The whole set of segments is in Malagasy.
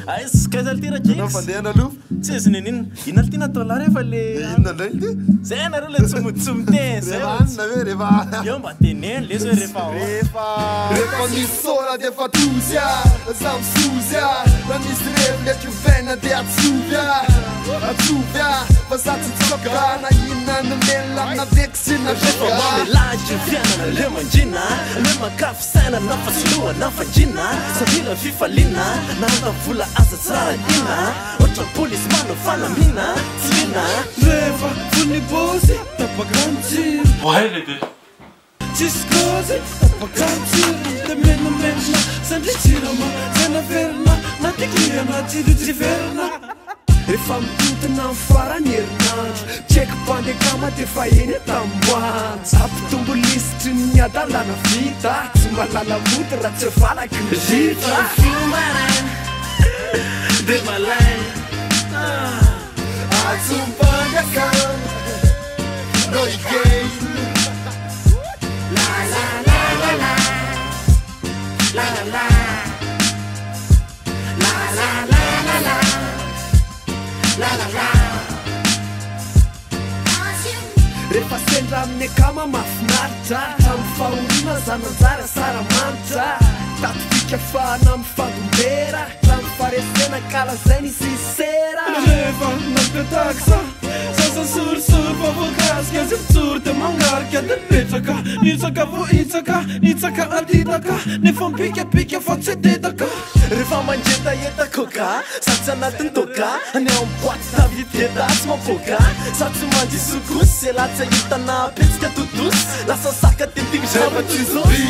Ay, skazaltira kicks. Anao fandehana aloha? Tsy azony an'inona. Inona ty natao la rehefa le Inona indray ty? zay anareo le tsomotsomoten zay. Rehefa anina ve rehefa Io mba teneno le zao rehefa rehefa misy sôra de fa tosy zaho misozy raha misy revo le kiovaina de atsovy fa za tsy tsoka na inona nomelona amina vekisina rehefa mamelahatra fiainana le manjina le makafy saina na fasoloana fanjina sabila fifaliana na vola aza tsara ina ohatra polisy manao fanamina tsy ina rehefa vony bosy tapakrantsiro Vahelede. tsisy kozy tapakrantsiro de menamenina sandritsirama zanaverina na tikliana tsirotsiverina rehefa mitotona ny farany herinandro tseky mpandekama de fa eny tamboanjo ampitombo lisitry ny adalana vita tsy malala mody raha tsy valaky ny ritra de malay atsompanaka no igay la la la la la la la la la la la la la la la la rehefa sendra amin'ny akama mafinaritra amin'ny fahorina zananjara saramanitra tatifika fana amin'ny fandombera ramy faresena kalazay ny sisera rehefa napetaksa sasa sorisory fa voakasika zy mitsoro de mangarika de mipetraka nitsaka vo itsaka aditaka nefa mpikapika fa tsy tetaka rehefa manjetaeta koka satsy anatiny toka ny ao amboaty tavidieta tsy mampoka sa tsy mandy sokosy se latsa hitana petsika totosy lasa saka tetigny zavatsizosy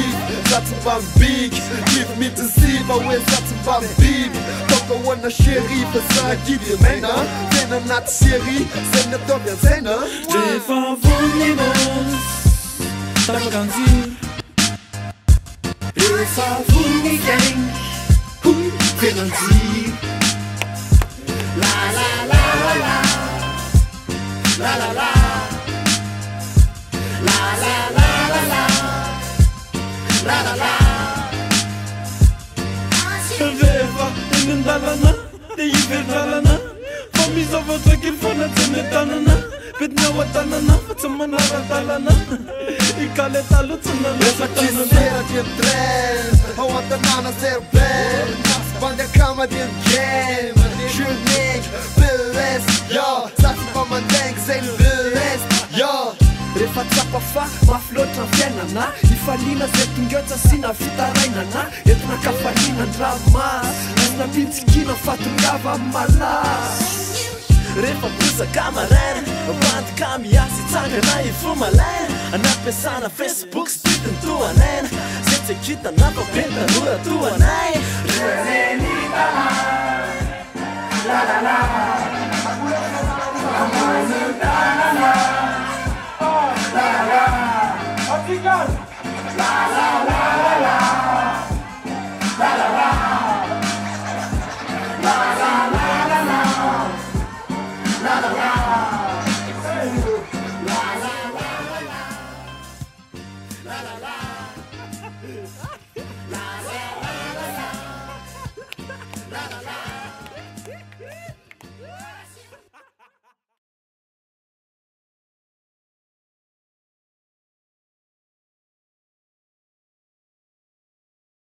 satsy mba mibiky livy mitisiva hoe satsy mba mibiby toka hoana sheri fa sakidy maina tena anaty série zay nataovy anjaina rehefa vony bosy tapakantsiro rehefa vony gang tenanjiro la la la la la la la la la la la la la la la la rehefa eny andalana de iverdalana fa mizavatra kely fanatseny tanana bedina ao atanana fa tsy manaradalana ikale talotsina rehefa kisera dia trend ao an-tanàna zero bel bandakama dia game junig beles yo satsy mba mandaingy zay ny beles yo rehefa tsapa fa mafy loatra ny fiainana ifaliana zay tonga eo tsasina fitarainana entina kafaliana ndramas azina pitsikina fatongava amin'ny malasy rehefa bozaka marera bandika miasy tsangana ifo malaina anampiasana facebook stitiny toanaina zay tsy akitana fa bentanora toanay